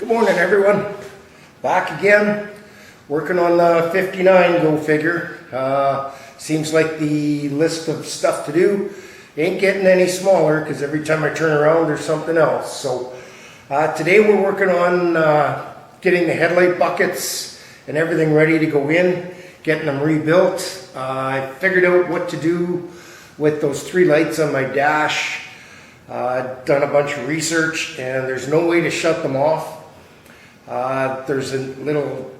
Good morning, everyone. Back again, working on the 59, go figure. Seems like the list of stuff to do ain't getting any smaller because every time I turn around there's something else. So today we're working on getting the headlight buckets and everything ready to go in, getting them rebuilt. I figured out what to do with those three lights on my dash. Done a bunch of research and there's no way to shut them off. There's a little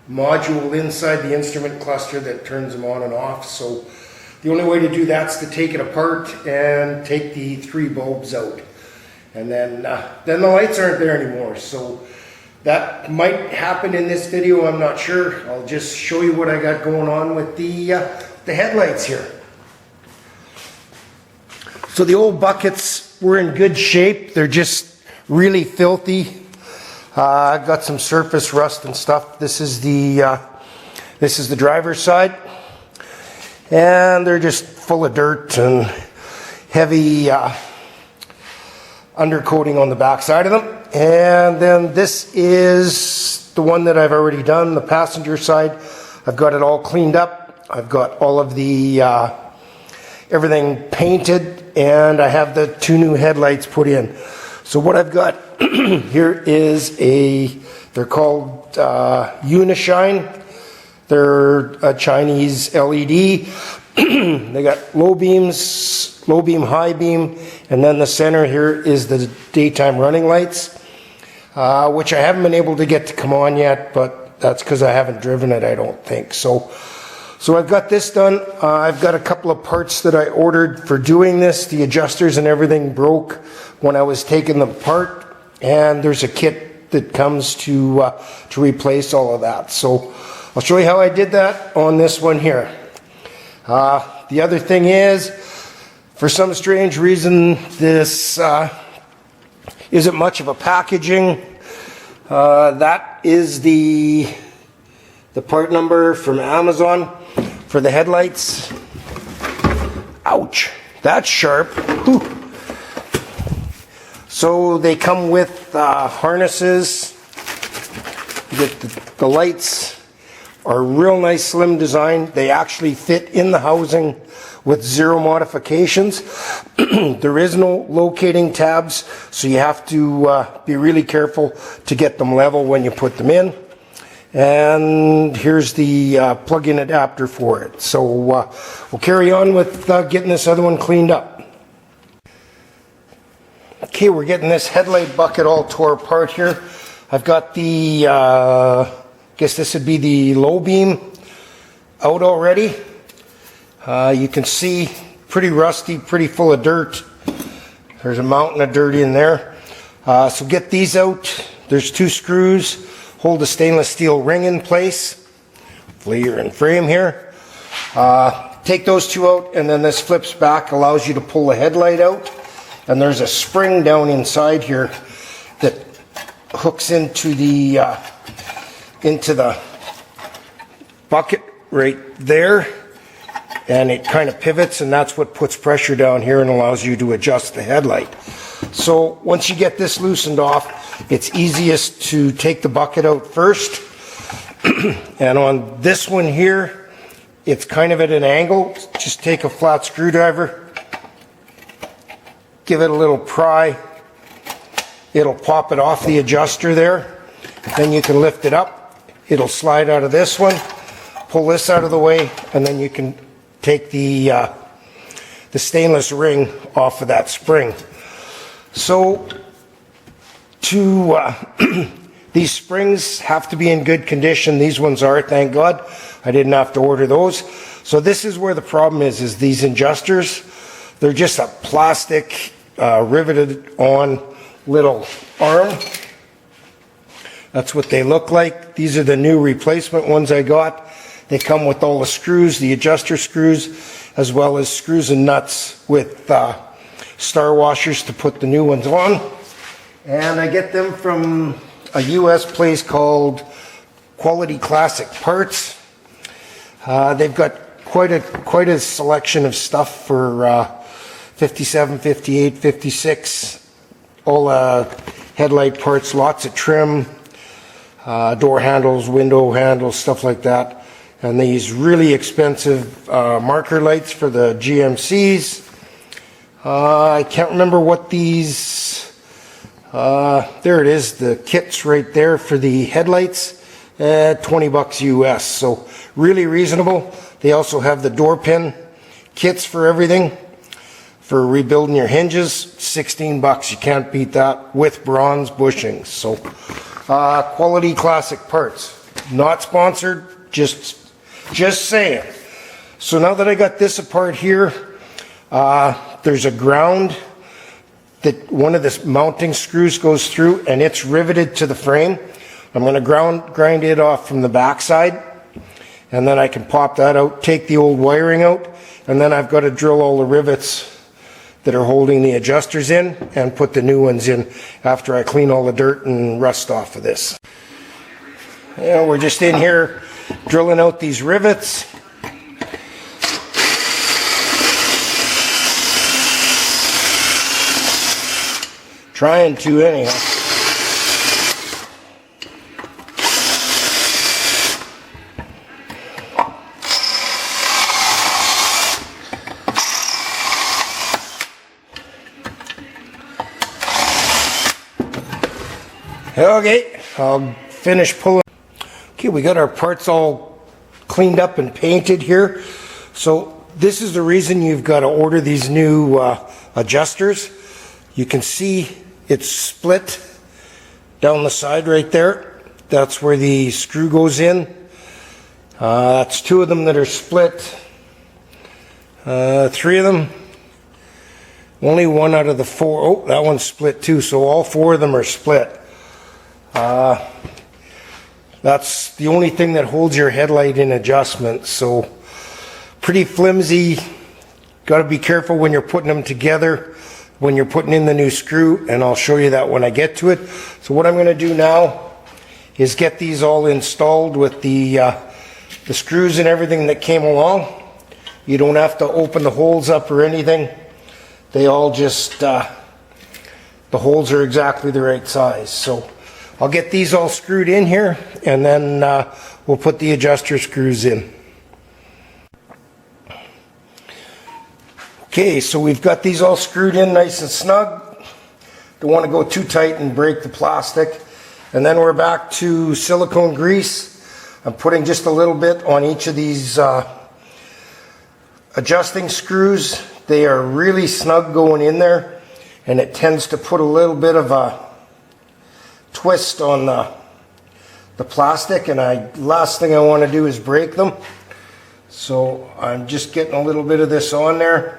module inside the instrument cluster that turns them on and off. So the only way to do that's to take it apart and take the three bulbs out. And then the lights aren't there anymore. So that might happen in this video, I'm not sure. I'll just show you what I got going on with the headlights here. So the old buckets were in good shape. They're just really filthy. I've got some surface rust and stuff. This is the driver's side, and they're just full of dirt and heavy undercoating on the back side of them. And then this is the one that I've already done, the passenger side. I've got it all cleaned up. I've got all of the everything painted, and I have the two new headlights put in. So what I've got here is they're called Unishine. They're a Chinese LED. They got low beams, low beam, high beam, and then the center here is the daytime running lights, which I haven't been able to get to come on yet, but that's because I haven't driven it, I don't think. So I've got this done. I've got a couple of parts that I ordered for doing this. The adjusters and everything broke when I was taking them apart, and there's a kit that comes to replace all of that. So I'll show you how I did that on this one here. The other thing is, for some strange reason, this isn't much of a packaging. That is the part number from Amazon for the headlights. Ouch, that's sharp. Whew. So they come with harnesses. The lights are real nice, slim design. They actually fit in the housing with zero modifications. There is no locating tabs, so you have to be really careful to get them level when you put them in. And here's the plug-in adapter for it. So we'll carry on with getting this other one cleaned up. Okay, we're getting this headlight bucket all tore apart here. I've got the, guess this would be the low beam out already. You can see pretty rusty, pretty full of dirt. There's a mountain of dirt in there. So get these out. There's two screws. Hold the stainless steel ring in place. Hopefully you're in frame here. Take those two out, and then this flips back, allows you to pull the headlight out. And there's a spring down inside here that hooks into the bucket right there, and it kind of pivots, and that's what puts pressure down here and allows you to adjust the headlight. So once you get this loosened off, it's easiest to take the bucket out first. And on this one here, it's kind of at an angle. Just take a flat screwdriver, give it a little pry. It'll pop it off the adjuster there. Then you can lift it up. It'll slide out of this one. Pull this out of the way, and then you can take the stainless ring off of that spring. So these springs have to be in good condition. These ones are, thank God. I didn't have to order those. So this is where the problem is these adjusters. They're just a plastic riveted on little arm. That's what they look like. These are the new replacement ones I got. They come with all the screws, the adjuster screws, as well as screws and nuts with star washers to put the new ones on. And I get them from a US place called Quality Classic Parts. They've got quite a selection of stuff for 57, 58, 56, all headlight parts, lots of trim, door handles, window handles, stuff like that. And these really expensive marker lights for the GMCs. I can't remember what these, there it is, the kits right there for the headlights, $20 US, so really reasonable. They also have the door pin kits for everything, for rebuilding your hinges, $16, you can't beat that, with bronze bushings. So quality classic parts. Not sponsored, just saying. So now that I got this apart here, there's a ground that one of the mounting screws goes through, and it's riveted to the frame. I'm going to grind it off from the back side, and then I can pop that out, take the old wiring out, and then I've got to drill all the rivets that are holding the adjusters in and put the new ones in after I clean all the dirt and rust off of this. Yeah, we're just in here drilling out these rivets. Trying to anyhow. Okay, I'll finish pulling. Okay, we got our parts all cleaned up and painted here. So this is the reason you've got to order these new adjusters. You can see it's split down the side right there. That's where the screw goes in. That's two of them that are split. Three of them. Only one out of the four. Oh, that one's split too. So all four of them are split. That's the only thing that holds your headlight in adjustment. So pretty flimsy. Got to be careful when you're putting them together, when you're putting in the new screw, and I'll show you that when I get to it. So what I'm going to do now is get these all installed with the screws and everything that came along. You don't have to open the holes up or anything. They all just, the holes are exactly the right size. So I'll get these all screwed in here, and then we'll put the adjuster screws in. Okay, so we've got these all screwed in nice and snug. Don't want to go too tight and break the plastic. And then we're back to silicone grease. I'm putting just a little bit on each of these adjusting screws. They are really snug going in there, and it tends to put a little bit of a twist on the plastic, and last thing I want to do is break them. So I'm just getting a little bit of this on there.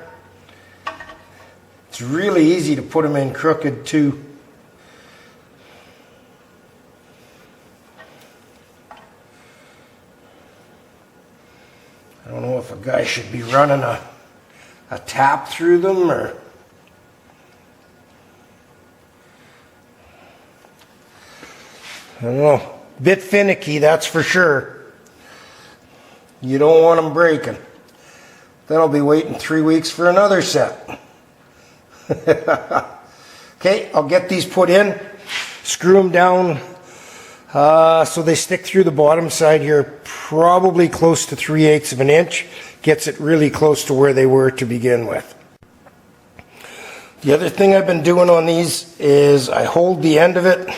It's really easy to put them in crooked too. I don't know if a guy should be running a tap through them, or I don't know. Bit finicky, that's for sure. You don't want them breaking. Then I'll be waiting 3 weeks for another set. Okay, I'll get these put in, screw them down so they stick through the bottom side here, probably close to 3/8 of an inch. Gets it really close to where they were to begin with. The other thing I've been doing on these is I hold the end of it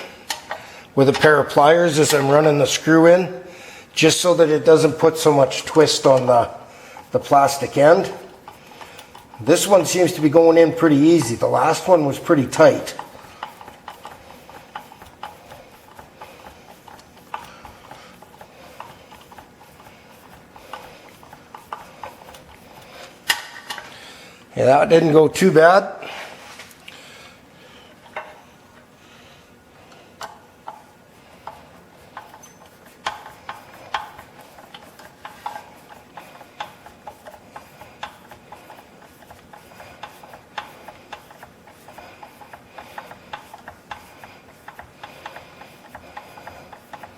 with a pair of pliers as I'm running the screw in, just so that it doesn't put so much twist on the plastic end. This one seems to be going in pretty easy. The last one was pretty tight. Yeah, that didn't go too bad.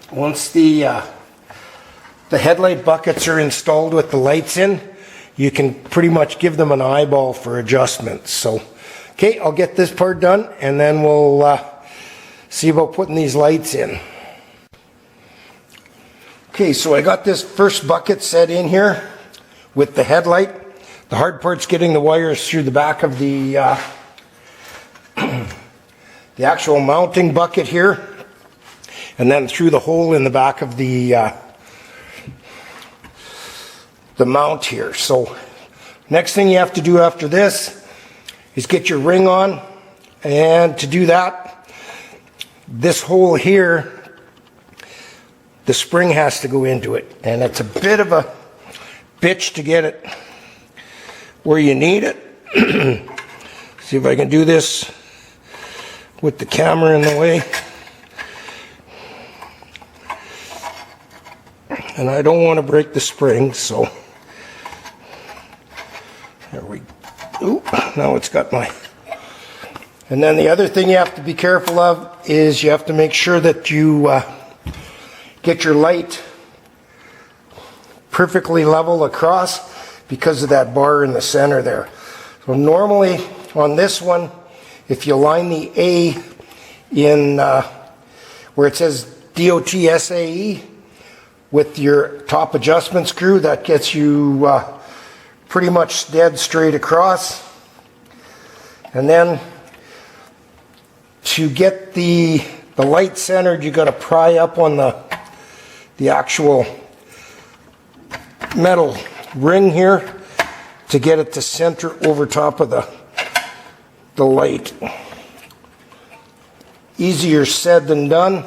Once the headlight buckets are installed with the lights in, you can pretty much give them an eyeball for adjustments. So, okay, I'll get this part done, and then we'll see about putting these lights in. Okay, so I got this first bucket set in here with the headlight. The hard part's getting the wires through the back of the the actual mounting bucket here, and then through the hole in the back of the mount here. So next thing you have to do after this is get your ring on, and to do that, this hole here, the spring has to go into it, and it's a bit of a bitch to get it where you need it. See if I can do this with the camera in the way. And I don't want to break the spring, so there we go. Now it's got my... And then the other thing you have to be careful of is you have to make sure that you get your light perfectly level across because of that bar in the center there. So normally on this one, if you line the A in where it says DOT SAE with your top adjustment screw, that gets you pretty much dead straight across. And then to get the light centered, you got to pry up on the actual metal ring here to get it to center over top of the light. Easier said than done.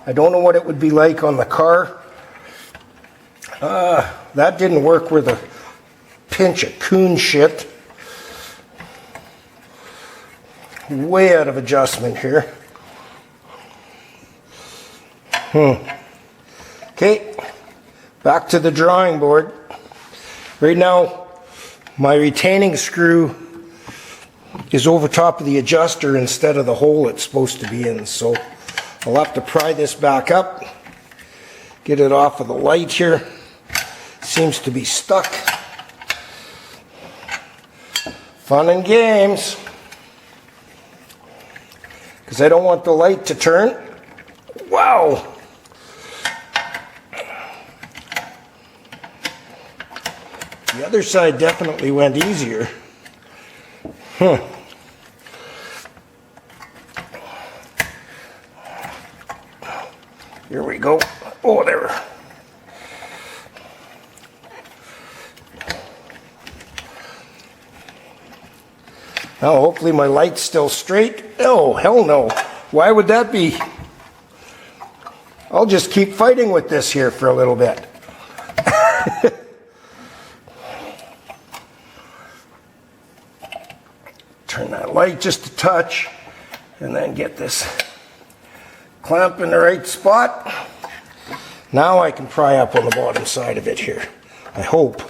I don't know what it would be like on the car. That didn't work with a pinch of coon shit. Way out of adjustment here. Okay, back to the drawing board. Right now, my retaining screw is over top of the adjuster instead of the hole it's supposed to be in. So I'll have to pry this back up, get it off of the light here. Seems to be stuck. Fun and games. Because I don't want the light to turn. Wow. The other side definitely went easier. Here we go. Oh, there. Now, hopefully my light's still straight. Oh, hell no. Why would that be? I'll just keep fighting with this here for a little bit. Turn that light just a touch, and then get this clamp in the right spot. Now I can pry up on the bottom side of it here. I hope.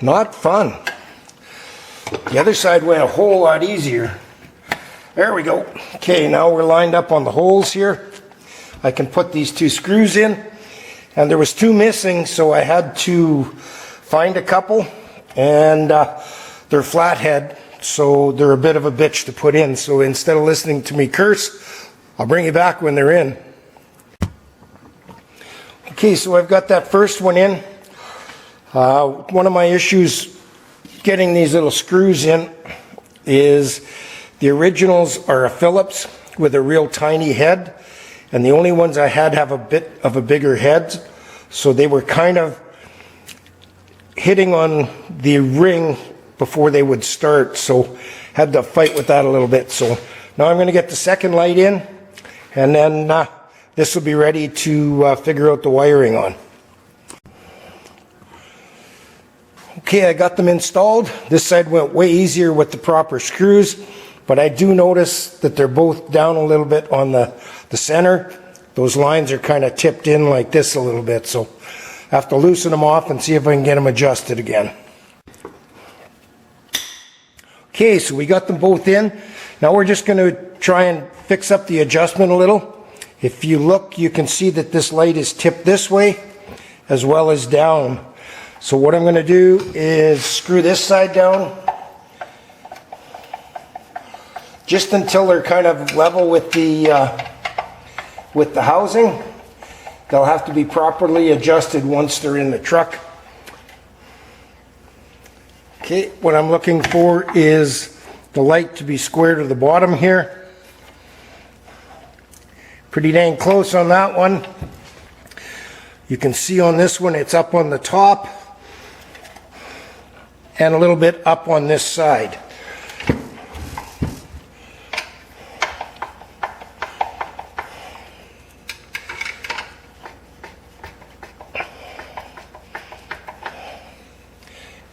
Not fun. The other side went a whole lot easier. There we go. Okay, now we're lined up on the holes here. I can put these two screws in, and there was two missing, so I had to find a couple, and they're flathead, so they're a bit of a bitch to put in. So instead of listening to me curse, I'll bring you back when they're in. Okay, so I've got that first one in. One of my issues getting these little screws in is the originals are a Phillips with a real tiny head, and the only ones I had have a bit of a bigger head, so they were kind of hitting on the ring before they would start, so had to fight with that a little bit. So now I'm going to get the second light in, and then this will be ready to figure out the wiring on. Okay, I got them installed. This side went way easier with the proper screws, but I do notice that they're both down a little bit on the center. Those lines are kind of tipped in like this a little bit, so I have to loosen them off and see if I can get them adjusted again. Okay, so we got them both in. Now we're just going to try and fix up the adjustment a little. If you look, you can see that this light is tipped this way as well as down. So what I'm going to do is screw this side down just until they're kind of level with the housing. They'll have to be properly adjusted once they're in the truck. Okay, what I'm looking for is the light to be square to the bottom here. Pretty dang close on that one. You can see on this one it's up on the top and a little bit up on this side.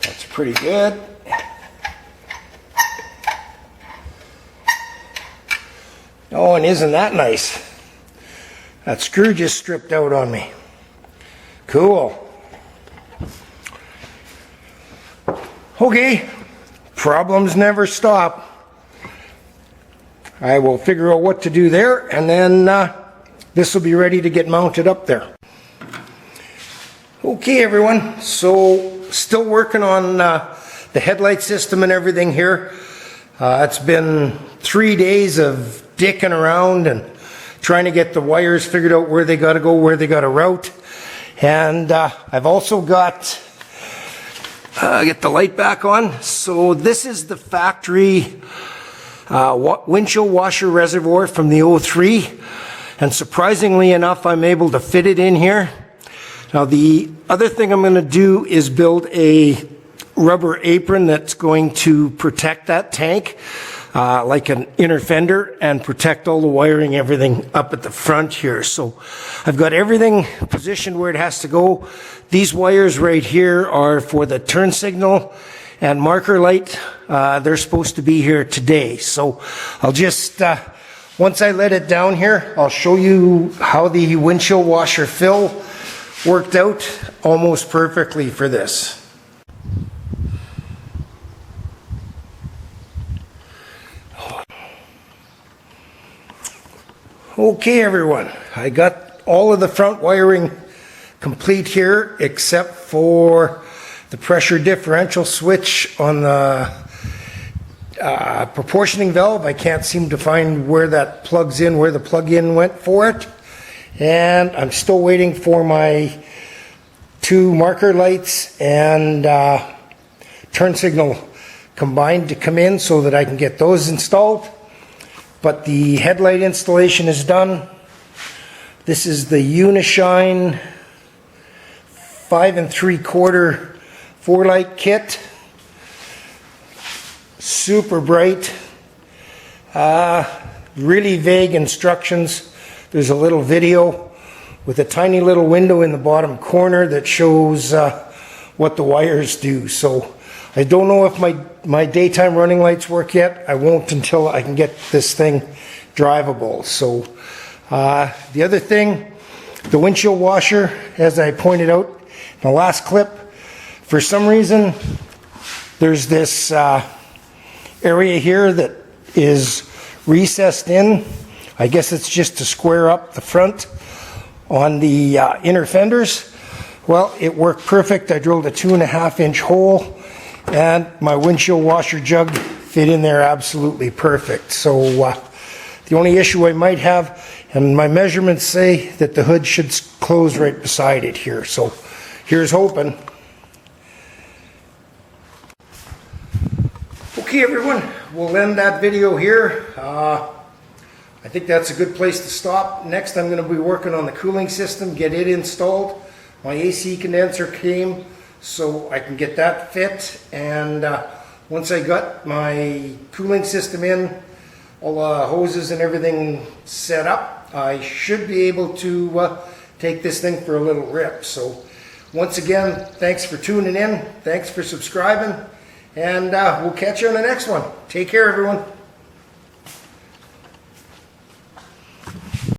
That's pretty good. Oh, and isn't that nice? That screw just stripped out on me. Cool. Okay, problems never stop. I will figure out what to do there, and then this will be ready to get mounted up there. Okay, everyone, so still working on the headlight system and everything here. It's been 3 days of dicking around and trying to get the wires figured out where they got to go, where they got to route. And I've also got, get the light back on. So this is the factory windshield washer reservoir from the 03. And surprisingly enough, I'm able to fit it in here. Now the other thing I'm going to do is build a rubber apron that's going to protect that tank, like an inner fender, and protect all the wiring, everything up at the front here. So I've got everything positioned where it has to go. These wires right here are for the turn signal and marker light. They're supposed to be here today. So I'll just, once I let it down here, I'll show you how the windshield washer fill worked out almost perfectly for this. Okay, everyone, I got all of the front wiring complete here except for the pressure differential switch on the proportioning valve. I can't seem to find where that plugs in, where the plug-in went for it. And I'm still waiting for my 2 marker lights and turn signal combined to come in so that I can get those installed. But the headlight installation is done. This is the Unishine 5 3/4 4-light kit. Super bright. Really vague instructions. There's a little video with a tiny little window in the bottom corner that shows what the wires do. So I don't know if my daytime running lights work yet. I won't until I can get this thing drivable. So the other thing, the windshield washer, as I pointed out in the last clip, for some reason there's this area here that is recessed in. I guess it's just to square up the front on the inner fenders. Well, it worked perfect. I drilled a 2.5-inch hole and my windshield washer jug fit in there absolutely perfect. So the only issue I might have, and my measurements say that the hood should close right beside it here. So here's hoping. Okay, everyone, we'll end that video here. I think that's a good place to stop. Next, I'm going to be working on the cooling system, get it installed. My AC condenser came, so I can get that fit. And once I got my cooling system in, all the hoses and everything set up, I should be able to take this thing for a little rip. So once again, thanks for tuning in. Thanks for subscribing. And we'll catch you on the next one. Take care, everyone.